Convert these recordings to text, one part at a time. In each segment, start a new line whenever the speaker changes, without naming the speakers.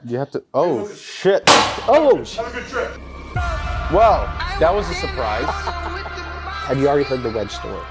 You have to. Oh shit!
Oh,
Have a good trip.
Wow, that was a surprise.
have you already heard the Wedge story?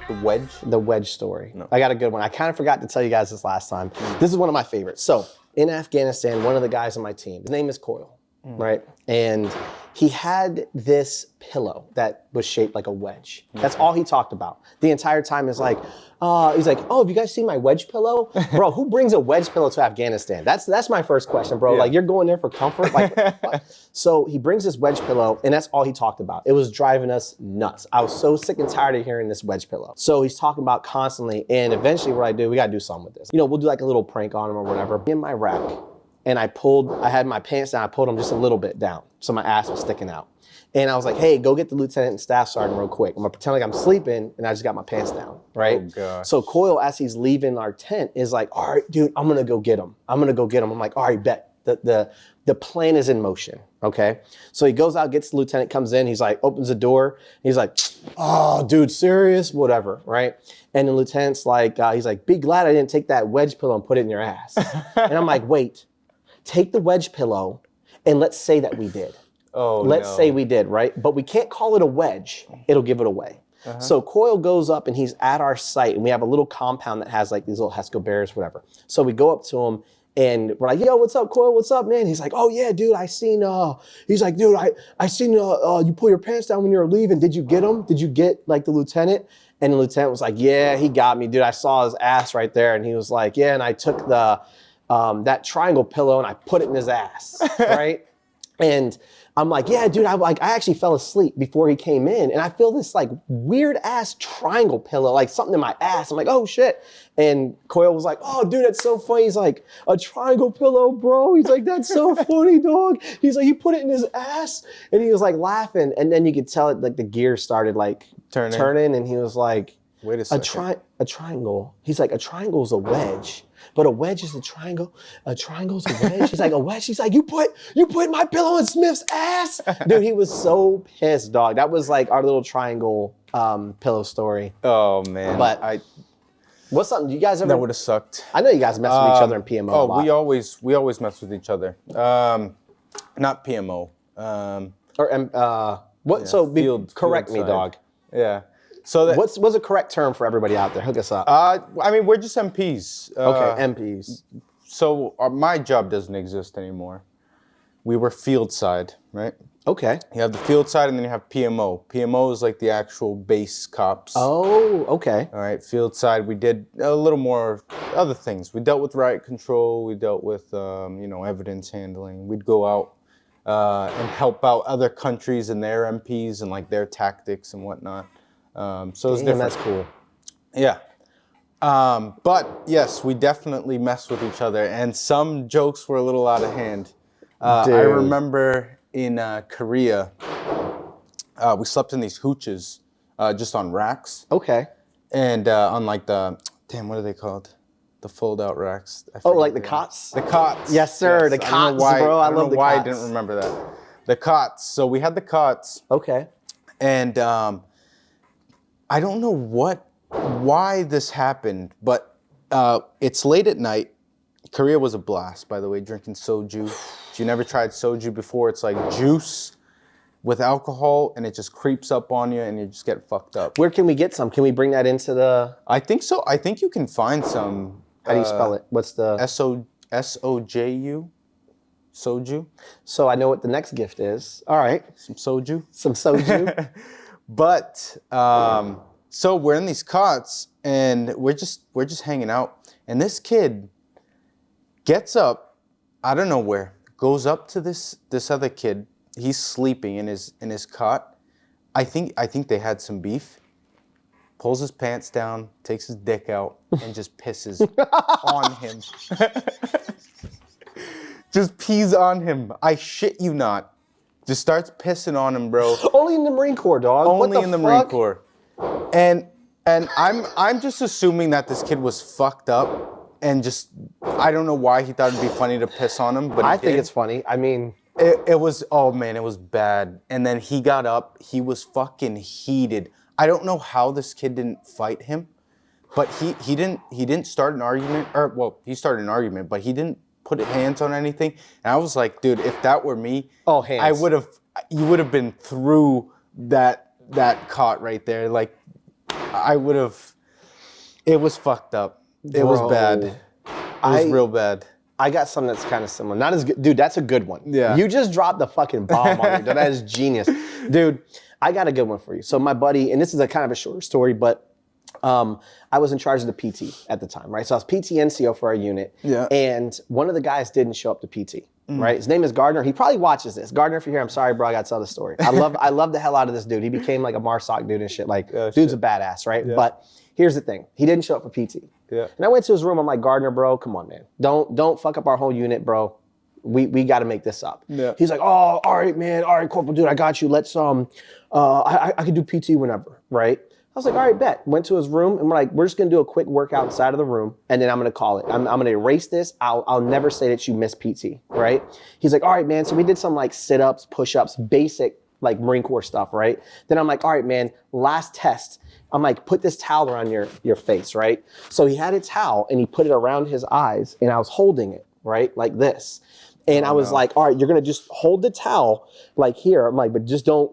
The wedge.
The Wedge story.
No.
I got a good one. I kind of forgot to tell you guys this last time. This is one of my favorites. So in Afghanistan, one of the guys on my team, his name is Coyle, right? And he had this pillow that was shaped like a wedge. That's all he talked about. The entire time is like, he's like, oh, have you guys seen my wedge pillow? Bro, who brings a wedge pillow to Afghanistan? That's my first question, bro.
Yeah.
Like, you're going there for comfort? Like, so he brings this wedge pillow, and that's all he talked about. It was driving us nuts. I was so sick and tired of hearing this wedge pillow. So he's talking about constantly, and eventually what I do, we gotta do something with this. You know, we'll do like a little prank on him or whatever. In my rack, and I had my pants down, I pulled them just a little bit down, so my ass was sticking out. And I was like, hey, go get the lieutenant and staff sergeant real quick. I'm gonna pretend like I'm sleeping, and I just got my pants down, right?
Oh, gosh.
So Coyle, as he's leaving our tent, is like, all right, dude, I'm gonna go get him. I'm like, all right, bet. The plan is in motion, okay? So he goes out, gets the lieutenant, comes in, he's like, opens the door, he's like, oh, dude, serious? Whatever, right? And the lieutenant's like, he's like, be glad I didn't take that wedge pillow and put it in your ass. And I'm like, wait, take the wedge pillow and let's say that we did.
Oh,
Let's say we did, right? But we can't call it a wedge. It'll give it away. So Coyle goes up and he's at our site, and we have a little compound that has like these little Hesco bears, whatever. So we go up to him and we're like, yo, what's up, Coyle? What's up, man? He's like, oh yeah, dude, he's like, dude, I seen you pull your pants down when you were leaving. Did you get him? Did you get like the lieutenant? And the lieutenant was like, yeah, he got me, dude. I saw his ass right there. And he was like, yeah, and I took that triangle pillow and I put it in his ass, right? And I'm like, yeah, dude, I actually fell asleep before he came in, and I feel this like weird ass triangle pillow, like something in my ass. I'm like, oh shit. And Coyle was like, oh dude, that's so funny. He's like, a triangle pillow, bro. He's like, that's so funny, dog. He's like, he put it in his ass, and he was like laughing. And then you could tell it, like the gears started like turning, and he was like,
wait a second.
a triangle. He's like, a triangle is a wedge. But a wedge is a triangle. A triangle's a wedge. He's like, a wedge. He's like, you put my pillow in Smith's ass? Dude, he was so pissed, dog. That was like our little triangle pillow story.
Oh man.
But what's something? Do you guys ever?
That would have sucked.
I know you guys mess with each other in PMO a lot.
we always mess with each other. Not PMO.
What?
Yeah,
so correct me,
side.
dog.
Yeah. So that,
What's a correct term for everybody out there? Hook us up.
I mean, we're just MPs.
Okay, MPs.
So my job doesn't exist anymore. We were field side, right?
Okay.
You have the field side, and then you have PMO. PMO is like the actual base cops.
Oh, okay.
All right, field side, we did a little more other things. We dealt with riot control. We dealt with, evidence handling. We'd go out and help out other countries and their MPs and like their tactics and whatnot. So it's different.
That's cool.
Yeah. But yes, we definitely mess with each other, and some jokes were a little out of hand. I remember in Korea, we slept in these hooches just on racks.
Okay.
And on like what are they called? The fold-out racks.
Oh, like the cots?
The cots.
Yes, sir.
Yes.
The cots, bro. I love the
cots. I
cots.
didn't remember that. The cots. So we had the cots.
Okay.
And I don't know why this happened, but it's late at night. Korea was a blast, by the way, drinking soju. If you never tried soju before, it's like juice with alcohol, and it just creeps up on you, and you just get fucked up.
Where can we get some? Can we bring that into the...
I think so. I think you can find some.
How do you spell it? What's the...
S-O-J-U? Soju?
So I know what the next gift is. All right.
Some soju?
Some soju.
But, so we're in these cots, and we're just hanging out, and this kid gets up, I don't know where, goes up to this other kid. He's sleeping in his cot. I think they had some beef. Pulls his pants down, takes his dick out, and just pisses on him. Just pees on him. I shit you not. Just starts pissing on him, bro.
Only in the Marine Corps, dog.
Only in the Marine Corps. And I'm just assuming that this kid was fucked up. And just, I don't know why he thought it'd be funny to piss on him, but
I think it's funny. I mean...
It was, oh man, it was bad. And then he got up, he was fucking heated. I don't know how this kid didn't fight him, but he didn't start an argument, he started an argument, but he didn't put hands on anything. And I was like, dude, if that were me,
Oh, hands.
you would have been through that cot right there. Like, I would have. It was fucked up. It was bad. It was real bad.
I got something that's kind of similar. Not as good. Dude, that's a good one.
Yeah.
You just dropped the fucking bomb on me. Dude, that is genius. Dude, I got a good one for you. So my buddy, and this is a kind of a shorter story, but I was in charge of the PT at the time, right? So I was PT NCO for our unit.
Yeah.
And one of the guys didn't show up to PT, right? His name is Gardner. He probably watches this. Gardner, if you're here, I'm sorry, bro. I got to tell the story. I love the hell out of this dude. He became like a MARSOC dude and shit. Like, dude's a badass, right? Yeah. But here's the thing. He didn't show up for PT. Yeah. And I went to his room. I'm like, Gardner, bro, come on, man. Don't fuck up our whole unit, bro. We got to make this up. Yeah. He's like, oh, all right, man. All right, Corporal, dude, I got you. Let's I can do PT whenever, right? I was like, all right, bet. Went to his room and we're like, we're just gonna do a quick workout inside of the room and then I'm gonna call it. I'm gonna erase this. I'll never say that you missed PT, right? He's like, all right, man. So we did some like sit-ups, push-ups, basic like Marine Corps stuff, right? Then I'm like, all right, man, last test. I'm like, put this towel around your face, right? So he had a towel and he put it around his eyes and I was holding it, right? Like this. And I was like, all right, you're gonna just hold the towel like here. I'm like, but just don't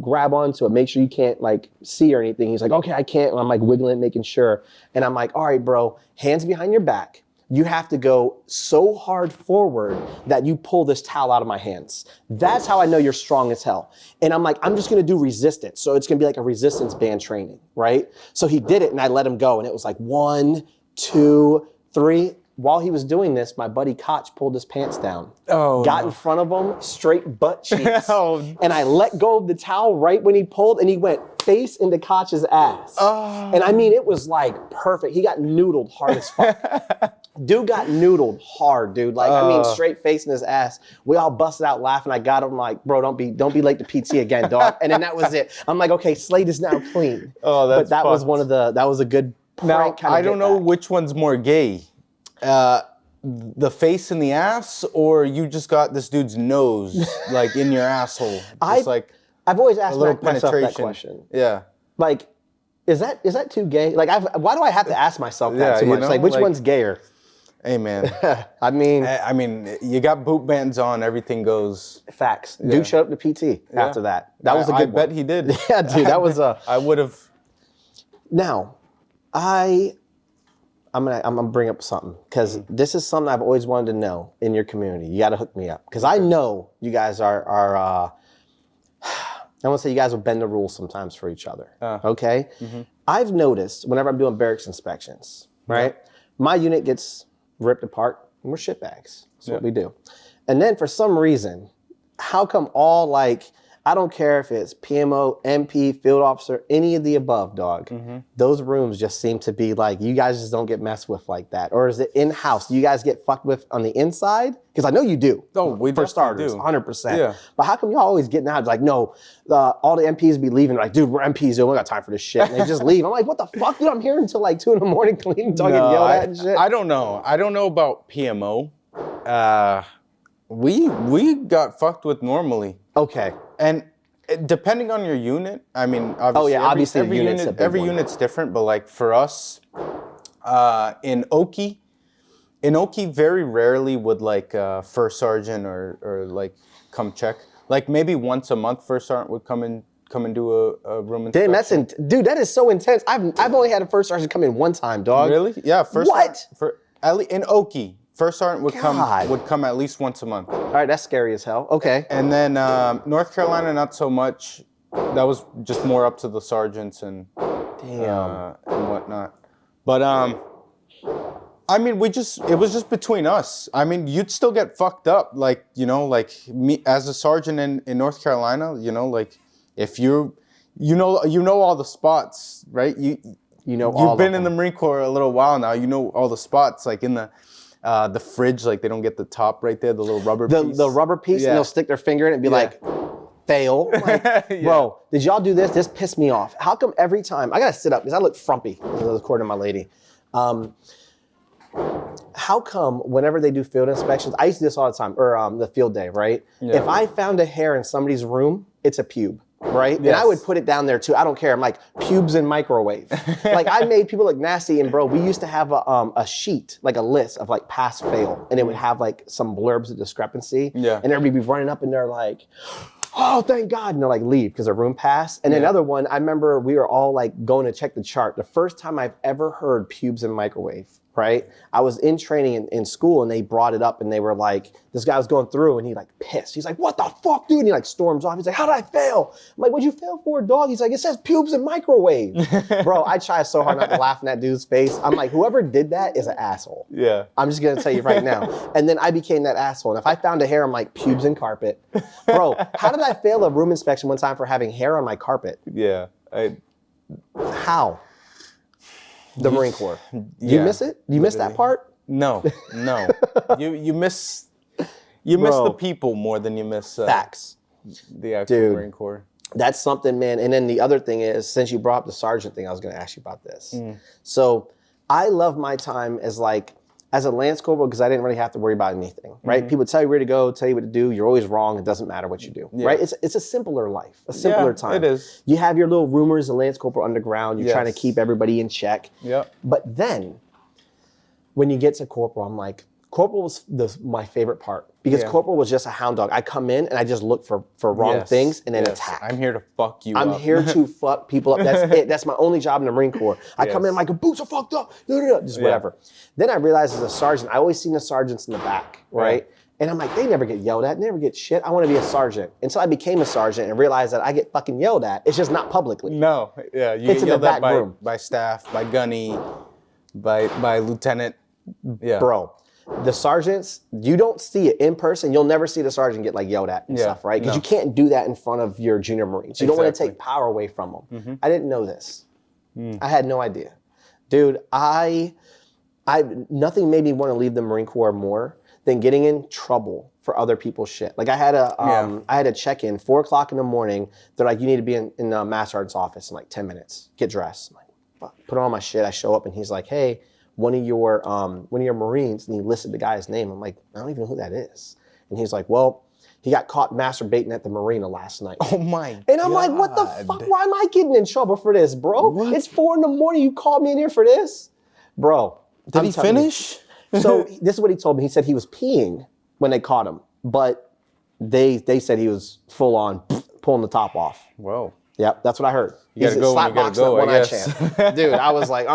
grab onto it. Make sure you can't like see or anything. He's like, okay, I can't. And I'm like wiggling, making sure. And I'm like, all right, bro, hands behind your back. You have to go so hard forward that you pull this towel out of my hands. That's how I know you're strong as hell. And I'm like, I'm just gonna do resistance. So it's gonna be like a resistance band training, right? So he did it and I let him go. And it was like 1, 2, 3. While he was doing this, my buddy Koch pulled his pants down. Got in front of him, straight butt cheeks. And I let go of the towel right when he pulled and he went face into Koch's ass. And I mean, it was like perfect. He got noodled hard as fuck. Dude got noodled hard, dude. Like, I mean, straight face in his ass. We all busted out laughing. I got him like, bro, don't be late to PT again, dog. And then that was it. I'm like, okay, slate is now clean. But that was that was a good prank.
Now, I don't know which one's more gay. The face in the ass, or you just got this dude's nose like in your asshole? Just
I've always asked myself that question.
Yeah.
Like, is that too gay? Like, why do I have to ask myself that too much? Like, which one's gayer?
Hey, man.
I mean,
you got boot bands on, everything goes.
Facts. Yeah. Dude showed up to PT after that. That was a good one.
I bet he did.
Yeah, dude, that was a.
I would have.
Now, I'm gonna bring up something because this is something I've always wanted to know in your community. You got to hook me up because I know you guys are I want to say you guys will bend the rules sometimes for each other. Okay. Mm-hmm. I've noticed whenever I'm doing barracks inspections, right? Yeah. My unit gets ripped apart and we're shitbags. That's what we do. And then for some reason, how come all like, I don't care if it's PMO, MP, field officer, any of the above, dog. Mm-hmm. Those rooms just seem to be like, you guys just don't get messed with like that. Or is it in-house? Do you guys get fucked with on the inside? Because I know you do.
Oh, we
for starters,
do.
100%.
Yeah.
But how come y'all always getting out? It's like, no, all the MPs be leaving. Like, dude, we're MPs. We don't got time for this shit. And they just leave. I'm like, what the fuck? Dude, I'm here until like 2 a.m. cleaning, talking, yelled at and shit.
I don't know. I don't know about PMO. We got fucked with normally.
Okay.
And depending on your unit, I mean, obviously, every unit's different, but like for us, in Oki, very rarely would like first sergeant or like come check. Like maybe once a month, first sergeant would come and do a room inspection.
Damn, dude, that is so intense. I've only had a first sergeant come in one time, dog.
Really? Yeah, first.
What?
In Oki. First sergeant would come at least once a month.
All right, that's scary as hell. Okay.
And then North Carolina, not so much. That was just more up to the sergeants and whatnot. But I mean, it was just between us. I mean, you'd still get fucked up, like like me as a sergeant in North Carolina. Like if you know all the spots, right? You've been in the Marine Corps a little while now. You know all the spots, like in the fridge, like they don't get the top right there, the little rubber piece. The rubber piece, and they'll stick their finger in it and be like, fail. Like, bro, did y'all do this? This pissed me off. How come every time, I gotta sit up because I look frumpy, according to my lady. How come whenever they do field inspections, I used to do this all the time, or the field day, right? Yeah. If I found a hair in somebody's room, it's a pube.
right? And
Yes.
I would put it down there too. I don't care. I'm like, pubes in microwave. Like I made people look nasty. And bro, we used to have a sheet, like a list of like pass fail. And it would have like some blurbs of discrepancy.
Yeah.
And everybody be running up and they're like, oh, thank God. And they're like, leave because their room passed. And another one, I remember we were all like going to check the chart. The first time I've ever heard pubes in microwave, right? I was in training in school and they brought it up and they were like, this guy was going through and he like pissed. He's like, what the fuck, dude? And he like storms off. He's like, how did I fail? I'm like, what'd you fail for, dog? He's like, it says pubes in microwave. Bro, I try so hard not to laugh in that dude's face. I'm like, whoever did that is an asshole.
Yeah.
I'm just gonna tell you right now. And then I became that asshole. And if I found a hair, I'm like, pubes in carpet. Bro, how did I fail a room inspection one time for having hair on my carpet?
Yeah.
How? The Marine Corps. You miss it? You miss that part?
No. You miss the people more than you miss
facts.
The actual Marine Corps.
That's something, man. And then the other thing is, since you brought up the sergeant thing, I was going to ask you about this. So I love my time as a Lance Corporal because I didn't really have to worry about anything, right? People tell you where to go, tell you what to do. You're always wrong. It doesn't matter what you do, right? It's a simpler life, a simpler time.
It is.
You have your little rumors of Lance Corporal underground. You're trying to keep everybody in check.
Yeah.
But then when you get to Corporal, I'm like, Corporal was my favorite part because Corporal was just a hound dog. I come in and I just look for wrong things and then attack.
I'm here to fuck you
I'm
up.
here to fuck people up. That's it. That's my only job in the Marine Corps. I come in, my boots are fucked up, just whatever. Then I realized as a sergeant, I always seen the sergeants in the back, right? And I'm like, they never get yelled at, never get shit. I want to be a sergeant. Until I became a sergeant and realized that I get fucking yelled at. It's just not publicly.
No, you
It's
get
in
yelled
the
at
back room.
by staff, by gunny, by lieutenant. Yeah.
Bro, the sergeants, you don't see it in person. You'll never see the sergeant get like yelled at and stuff, right? Because you can't do that in front of your junior Marines. You don't want to take power away from them. I didn't know this. I had no idea. Dude, nothing made me want to leave the Marine Corps more than getting in trouble for other people's shit. Like I had a check-in, 4 o'clock in the morning. They're like, you need to be in the Master Sergeant's office in like 10 minutes. Get dressed. I'm like, fuck. Put on my shit. I show up and he's like, hey, one of your Marines, and he listed the guy's name. I'm like, I don't even know who that is. And he's like, well, he got caught masturbating at the Marina last night.
Oh my God.
And I'm like, what the fuck? Why am I getting in trouble for this, bro? What? It's 4 a.m. You called me in here for this? Bro.
Did he finish?
So this is what he told me. He said he was peeing when they caught him, but they said he was full on pulling the top off.
Whoa.
Yep, that's what I heard.
You gotta go when you gotta go, I guess.
Champ. Dude, I was like,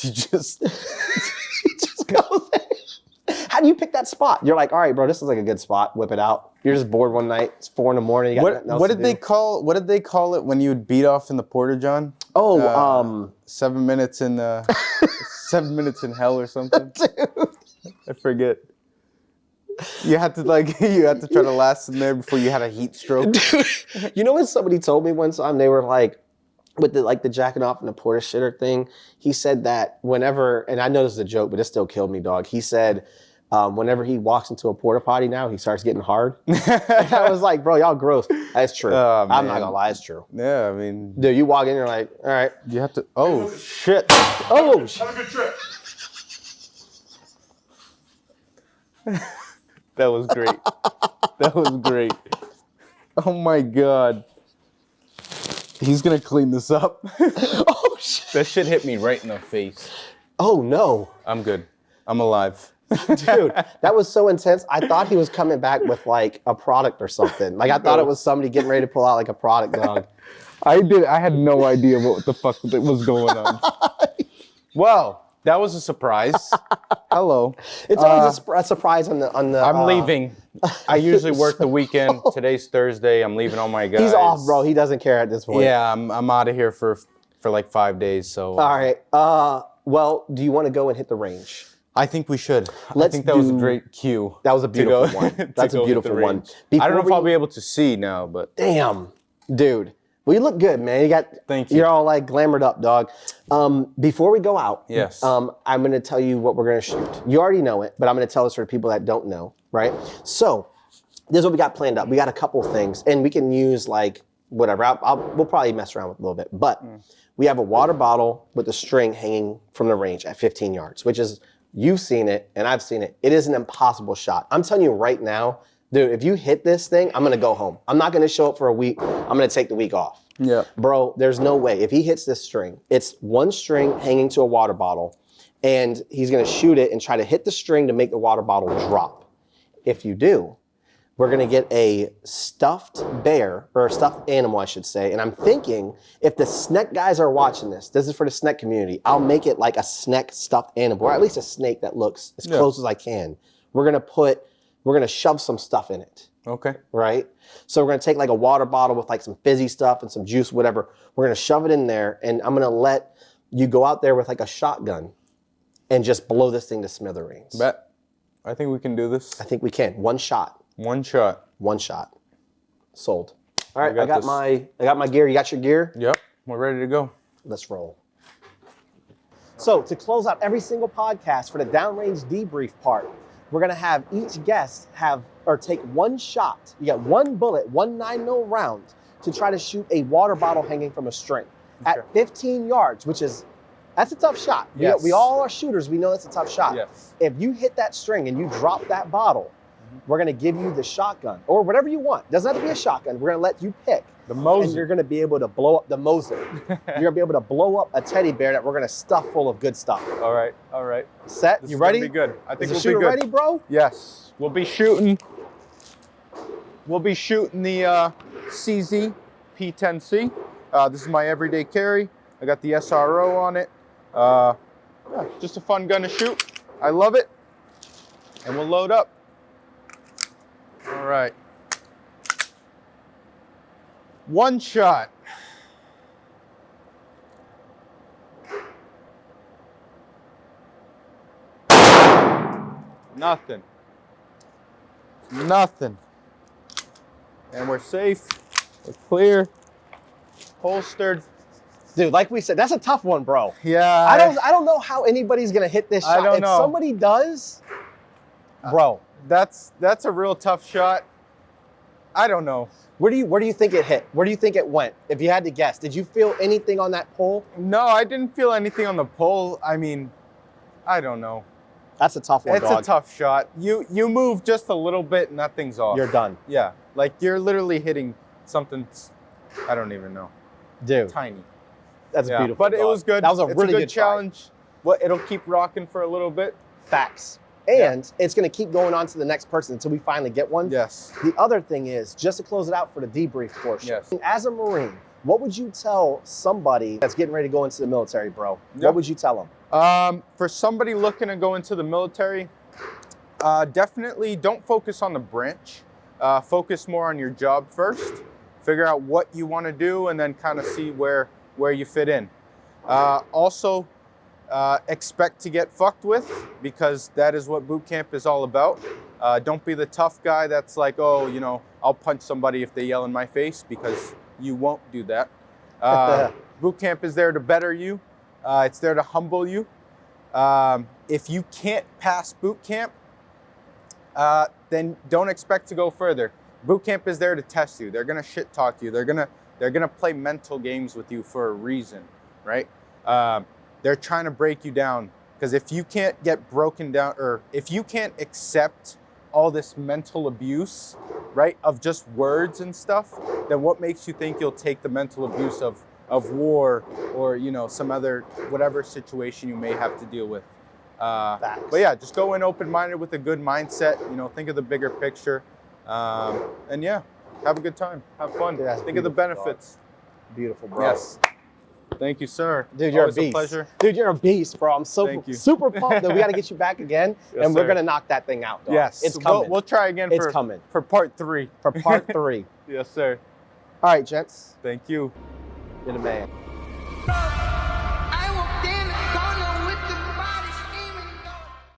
You just...
he just goes there. How do you pick that spot? You're like, all right, bro, this is like a good spot. Whip it out. You're just bored one night. It's 4 a.m. You got
what did they call it when you would beat off in the porta john?
7
minutes in 7 minutes in hell or something.
Dude.
I forget. You had to try to last in there before you had a heat stroke.
Dude, you know what somebody told me one time? They were like, with the jacking off and the porta shitter thing, he said that whenever, and I know this is a joke, but it still killed me, dog. He said, whenever he walks into a porta potty now, he starts getting hard. And I was like, bro, y'all gross. That's true. I'm not gonna lie, it's true.
Yeah, I mean,
dude, you walk in, you're like, all right.
You have to. Oh shit.
Oh shit.
Have a good trip.
That was great. That was great. Oh my God. He's gonna clean this up.
Oh shit.
That shit hit me right in the face.
Oh no.
I'm good. I'm alive.
Dude, that was so intense. I thought he was coming back with like a product or something. Like I thought it was somebody getting ready to pull out like a product, dog.
I had no idea what the fuck was going on. Well, that was a surprise. Hello.
It's always a surprise on the.
I'm leaving. I usually work the weekend. Today's Thursday. I'm leaving all my guys.
He's off, bro. He doesn't care at this point.
Yeah, I'm out of here for like 5 days. So.
All right. Well, do you want to go and hit the range?
I think we should. I think that was a great cue.
That was a beautiful one. That's a beautiful one.
I don't know if I'll be able to see now, but.
Damn, dude. Well, you look good, man.
Thank you.
You're all like glamored up, dog. Before we go out,
yes.
I'm going to tell you what we're going to shoot. You already know it, but I'm going to tell this for people that don't know, right? So this is what we got planned up. We got a couple things, and we can use like whatever. We'll probably mess around with a little bit, but we have a water bottle with a string hanging from the range at 15 yards, which is, you've seen it and I've seen it. It is an impossible shot. I'm telling you right now, Dude, if you hit this thing, I'm gonna go home. I'm not gonna show up for a week. I'm gonna take the week off.
Yeah.
Bro, there's no way. If he hits this string, it's one string hanging to a water bottle, and he's gonna shoot it and try to hit the string to make the water bottle drop. If you do, we're gonna get a stuffed bear, or a stuffed animal, I should say. And I'm thinking, if the Sneck guys are watching this is for the Sneck community, I'll make it like a Sneck stuffed animal, or at least a snake that looks as close as I can. We're gonna shove some stuff in it.
Okay.
Right? So we're gonna take like a water bottle with like some fizzy stuff and some juice, whatever. We're gonna shove it in there, and I'm gonna let you go out there with like a shotgun and just blow this thing to smithereens.
Bet. I think we can do this.
I think we can. One shot.
One shot.
One shot. Sold. All right, I got my gear. You got your gear?
Yep. We're ready to go.
Let's roll. So to close out every single podcast for the downrange debrief part, we're gonna have each guest take one shot. You got one bullet, one 9mm round to try to shoot a water bottle hanging from a string at 15 yards, that's a tough shot.
Yes.
We all are shooters. We know that's a tough shot.
Yes.
If you hit that string and you drop that bottle, we're gonna give you the shotgun or whatever you want. Doesn't have to be a shotgun. We're gonna let you pick.
The Moser.
And you're gonna be able to blow up the Moser. You're gonna be able to blow up a teddy bear that we're gonna stuff full of good stuff.
All right. All right.
Set?
This
You
is
ready?
gonna be good. I think
Is the
we'll
shooter
be good.
ready, bro?
Yes. We'll be shooting the CZ P10C. This is my everyday carry. I got the SRO on it. Yeah, just a fun gun to shoot. I love it. And we'll load up. All right. One shot. Nothing. Nothing. And we're safe. We're clear. Holstered.
Dude, like we said, that's a tough one, bro.
Yeah.
I don't know how anybody's gonna hit this shot.
I don't
if
know.
somebody does, bro.
That's a real tough shot. I don't know.
Where do you think it hit? Where do you think it went? If you had to guess, did you feel anything on that pole?
No, I didn't feel anything on the pole. I mean, I don't know.
That's a tough one,
It's
dog.
a tough shot. You move just a little bit and that thing's off.
You're done.
Yeah, like you're literally hitting something, I don't even know.
Dude,
Tiny.
that's beautiful,
But
dog.
it was good.
That was a
It's
really
good
good
challenge. Well, it'll keep rocking for a little bit.
Facts. And it's gonna keep going on to the next person until we finally get one.
Yes.
The other thing is, just to close it out for the debrief portion.
Yes.
As a Marine, what would you tell somebody that's getting ready to go into the military, bro?
Yep.
What would you tell them?
For somebody looking to go into the military, definitely don't focus on the branch. Focus more on your job first. Figure out what you want to do and then kind of see where you fit in. Also, expect to get fucked with, because that is what boot camp is all about. Don't be the tough guy that's like, oh, you know, I'll punch somebody if they yell in my face, because you won't do that. Boot camp is there to better you. It's there to humble you. If you can't pass boot camp, then don't expect to go further. Boot camp is there to test you. They're gonna shit talk you. They're gonna play mental games with you for a reason, right? They're trying to break you down, because if you can't get broken down, or if you can't accept all this mental abuse, right, of just words and stuff, then what makes you think you'll take the mental abuse of war, or, you know, some other whatever situation you may have to deal with? But yeah, just go in open-minded with a good mindset. You know, think of the bigger picture, and yeah, have a good time, have fun.
Dude,
think of the benefits.
Dog. Beautiful, bro.
Yes. Thank you, sir.
Dude, you're
Always
a beast.
pleasure.
Dude, you're a beast, bro. I'm
Thank you.
super pumped that we got to get you back again,
Yes,
and we're
sir.
gonna knock that thing out, dog.
Yes,
It's coming.
We'll try again
It's coming.
for part 3.
For part 3.
Yes, sir.
All right, gents.
Thank you.
You're the man.